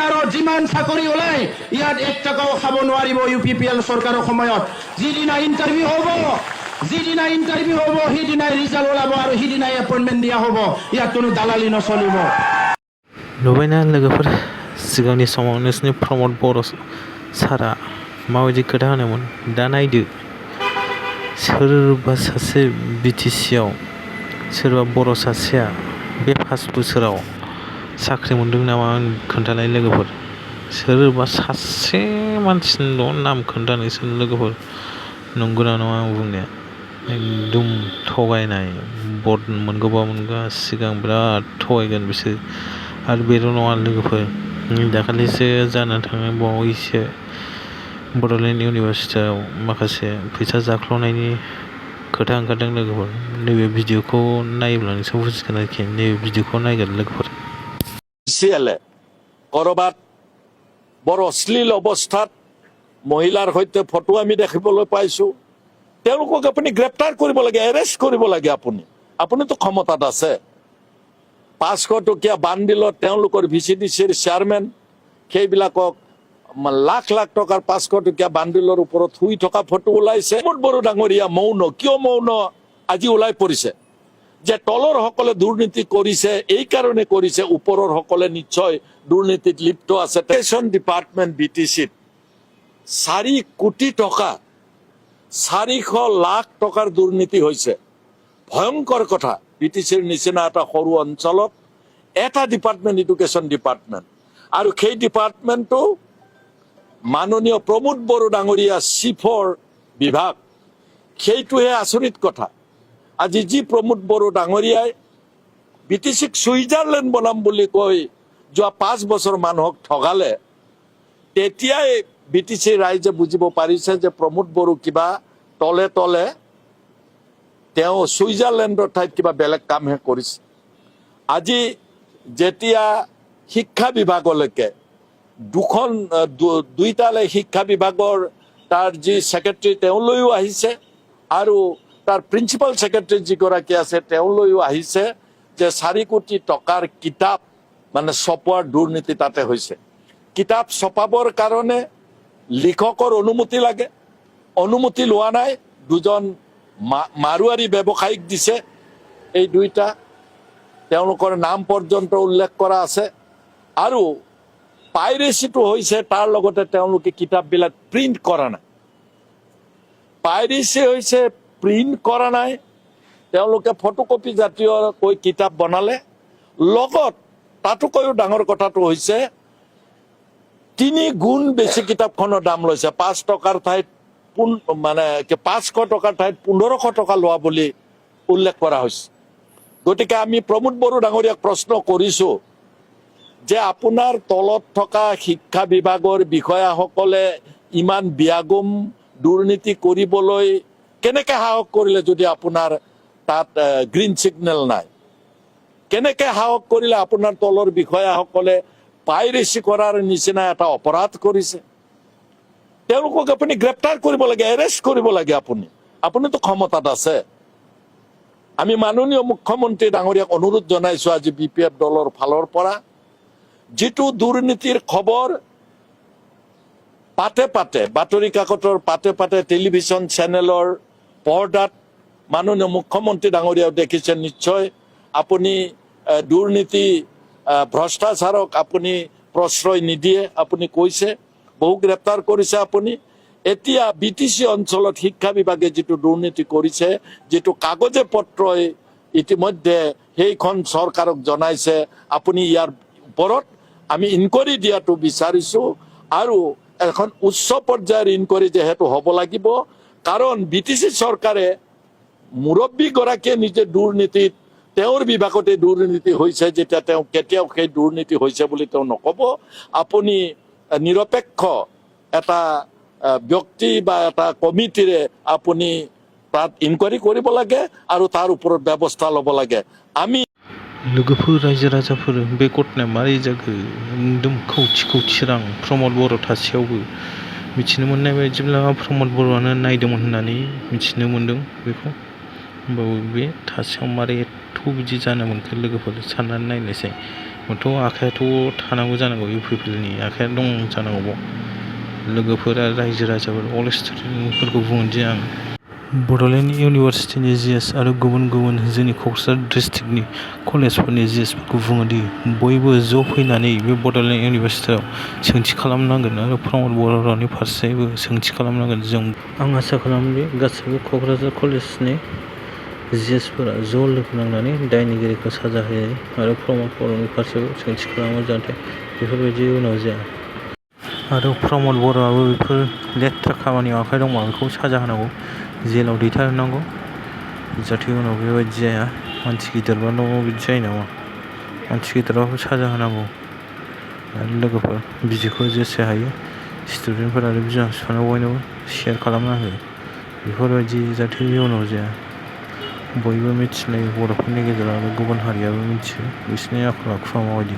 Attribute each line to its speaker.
Speaker 1: আৰু যিমান চাকৰি ওলাই ইয়াত 1 টকাও খাব নোৱাৰিব UPPL চৰকাৰৰ সময়ত যিদিনা ইণ্টাৰভিউ হ'ব সেইদিনাই ৰিজাল্ট ওলাব আৰু সেইদিনাই এপইণ্টমেণ্ট দিয়া হ'ব ইয়াত কোনো দালালি নচলিব
Speaker 2: नुबायना लोगोफोर सिगांनि समाव नोंसिनि प्रमद बर' सारा माबायदि खोथा होनोमोन दा नायदो सोरबा सासे BTCआव सोरबा बर' सासेया बे 5 बोसोराव साख्रि मोनदों नामा आं खोन्थानाय लोगोफोर सोरबा सासे मानसिनिल' नाम खोन्थानोसै लोगोफोर नंगौना नङा आं बुंनाया एकदम थगायनाय बद मोनगौबा मोनगा सिगां बिराद थगायगोन बिसोर आरो बेल' नङा लोगोफोर दाखालिसो जानानै थांनाय बावैसो बड'लेण्ड इउनिभारसिटियाव माखासे फैसा जाख्ल'नायनि खोथा ओंखारदों लोगोफोर नैबे भिडिअखौ नायोब्ला नोंसोर बुजिगोन आरोखि नैबे भिडिअखौ नायगोन लोगोफोर
Speaker 3: ক'ৰবাত বৰ অশ্লীল অৱস্থাত মহিলাৰ সৈতে ফটো আমি দেখিবলৈ পাইছোঁ তেওঁলোকক আপুনি গ্ৰেপ্তাৰ কৰিব লাগে এৰেষ্ট কৰিব লাগে আপুনিতো ক্ষমতাত আছে 500 টকীয়া বান্ডিলত তেওঁলোকৰ VCDCৰ চেয়াৰমেন সেইবিলাকক লাখ লাখ টকাৰ 500 টকীয়া বান্ডিলৰ ওপৰত শুই থকা ফটো ওলাইছে প্ৰমোদ বড়ো ডাঙৰীয়া মৌন কিয় মৌন আজি ওলাই পৰিছে যে তলৰ সকলে দুৰ্নীতি কৰিছে এই কাৰণে কৰিছে ওপৰৰ সকলে নিশ্চয় দুৰ্নীতিত লিপ্ত আছে এডুকেশ্যন ডিপাৰ্টমেণ্ট BTCত 4 কোটি টকা 400 লাখ টকাৰ দুৰ্নীতি হৈছে ভয়ংকৰ কথা BTCৰ নিচিনা এটা সৰু অঞ্চলত এটা ডিপাৰ্টমেণ্ট এডুকেশ্যন ডিপাৰ্টমেণ্ট আৰু সেই ডিপাৰ্টমেণ্টটো মাননীয় প্ৰমোদ বড়ো ডাঙৰীয়া চিফৰ বিভাগ সেইটোহে আচৰিত কথা আজি যি প্ৰমোদ বড়ো ডাঙৰীয়াই BTCক ছুইজাৰলেণ্ড বনাম বুলি কৈ যোৱা 5 বছৰ মানুহক ঠগালে তেতিয়াই BTC ৰাইজে বুজিব পাৰিছে যে প্ৰমোদ বড়ো কিবা তলে তলে তেওঁ ছুইজাৰলেণ্ডৰ ঠাইত কিবা বেলেগ কামহে কৰিছে আজি যেতিয়া শিক্ষা বিভাগলৈকে দুইটালৈ শিক্ষা বিভাগৰ তাৰ যি সেক্ৰেটাৰী তেওঁলৈও আহিছে আৰু তাৰ প্ৰিন্সিপাল সেক্ৰেটাৰী যিগৰাকী আছে তেওঁলৈও আহিছে যে 4 কোটি টকাৰ কিতাপ মানে ছপোৱাৰ দুৰ্নীতি তাতে হৈছে কিতাপ ছপাবৰ কাৰণে লিখকৰ অনুমতি লাগে অনুমতি লোৱা নাই দুজন মাৰুৱাৰী ব্যৱসায়িক দিছে এই দুইটা তেওঁলোকৰ নাম পৰ্যন্ত উল্লেখ কৰা আছে আৰু পাইৰেচিটো হৈছে তাৰ লগতে তেওঁলোকে কিতাপবিলাক প্ৰিন্ট কৰা নাই পাইৰেচি হৈছে প্ৰিন্ট কৰা নাই তেওঁলোকে ফটোকপি জাতীয় কৈ কিতাপ বনালে লগত তাতোকৈও ডাঙৰ কথাটো হৈছে 3 গুণ বেছি কিতাপখনৰ দাম লৈছে 5 টকাৰ ঠাইত মানে 500 টকাৰ ঠাইত 1500 টকা লোৱা বুলি উল্লেখ কৰা হৈছে গতিকে আমি প্ৰমোদ বড়ো ডাঙৰীয়াক প্ৰশ্ন কৰিছো যে আপোনাৰ তলত থকা শিক্ষা বিভাগৰ বিষয়াসকলে ইমান বিয়াগুম দুৰ্নীতি কৰিবলৈ কেনেকৈ সাহস কৰিলে যদি আপোনাৰ তাত গ্ৰীণ সিগনেল নাই কেনেকৈ সাহস কৰিলে আপোনাৰ তলৰ বিষয়াসকলে পাইৰেচি কৰাৰ নিচিনা এটা অপৰাধ কৰিছে তেওঁলোকক আপুনি গ্ৰেপ্তাৰ কৰিব লাগে এৰেষ্ট কৰিব লাগে আপুনিতো ক্ষমতাত আছে আমি মাননীয় মুখ্যমন্ত্ৰী ডাঙৰীয়াক অনুৰোধ জনাইছো আজি BPF দলৰ ফালৰ পৰা যেটো দুৰ্নীতিৰ খবৰ পাতে পাতে বাতৰি কাকতৰ পাতে পাতে টেলিভিছন চেনেলৰ পৰ্দাত মাননীয় মুখ্যমন্ত্ৰী ডাঙৰীয়াও দেখিছে নিশ্চয় আপুনি দুৰ্নীতি ভ্ৰষ্টাচাৰক আপুনি প্ৰশ্ৰয় নিদিয়ে আপুনি কৈছে বহু গ্ৰেপ্তাৰ কৰিছে আপুনি এতিয়া BTC অঞ্চলত শিক্ষা বিভাগে যেটো দুৰ্নীতি কৰিছে যেটো কাগজে পত্ৰই ইতিমধ্যে সেইখন চৰকাৰক জনাইছে আপুনি ইয়াৰ ওপৰত আমি ইনকুৱাৰী দিয়াটো বিচাৰিছো আৰু এখন উচ্চ পৰ্যায়ৰ ইনকুৱাৰী যেহেতু হ'ব লাগিব কাৰণ BTC চৰকাৰে মুৰব্বী গৰাকীয়ে নিজে দুৰ্নীতিত তেওঁৰ বিভাগতে দুৰ্নীতি হৈছে যেতিয়া তেওঁ কেতিয়াও সেই দুৰ্নীতি হৈছে বুলি তেওঁ নকব আপুনি নিৰপেক্ষ এটা ব্যক্তি বা এটা কমিটিৰে আপুনি তাত ইনকুৱাৰী কৰিব লাগে আৰু তাৰ ওপৰত ব্যৱস্থা ল'ব লাগে আমি
Speaker 2: लोगोफोर रायजो राजाफोर बे घटनाया मारै जाखो एकदम खौथि रां प्रमद बर' थासेयावबो मिथिनो मोननाय बायदिब्ला प्रमद बर'आनो नायदोंमोन होननानै मिथिनो मोनदों बेखौ होमबाबो बे थासेयाव मारै एथ' बिदि जानो मोनखो लोगोफोर साननानै नायनोसै आखायाथ' थानांगौ जानांगौ इउपिपिएलनि आखाया दं जानांगौ बाव लोगोफोरा रायजो राजाफोर अल स्टुडेन्टफोरखौ बुङोदि आं बड'लेण्ड इउनिभारसिटिनि जिएस आरो गुबुन गुबुन जोंनि क'क्राझार डिस्ट्रिक्टनि कलेजफोरनि जिएसफोरखौ बुङोदि बयबो ज' फैनानै बे बड'लेण्ड इउनिभारसिटियाव सोंथि खालामनांगोन आरो प्रमद बर'नि फारसेबो सोंथि खालामनांगोन आं आसा खालामो गासैबो क'क्राझार कलेजनि जिएसफोरा ज' लोगो नांनानै दायनिगिरिखौ साजा होयो आरो प्रमद बर'नि फारसेबो सोंथि खालामो जाहाथे बेफोरबायदि उनाव जाया आरो प्रमद बर'आबो बेफोर लेथ्रा खामानियाव आखाइ दंबा बेखौ साजा होनांगौ जेलाव दैथायहरनांगौ जाहाथे उनाव बेबायदि जाया मानसि गिदिरबाल' बिदि जायो नामा मानसि गिदिरबाबो साजा होनांगौ आरो लोगोफोर बिदिखौ जेसे हायो स्टुडेन्टफोर आरो बिमा बिफानाव बयनोबो शेयार खालामना हो बेफोरबायदि जाहाथे उनाव जाया बयबो मिथिलायो बर'फोरनि गेजेराव आरो गुबुन हारियाबो मिथियो बिसोरनि आखल आखुआ माबायदि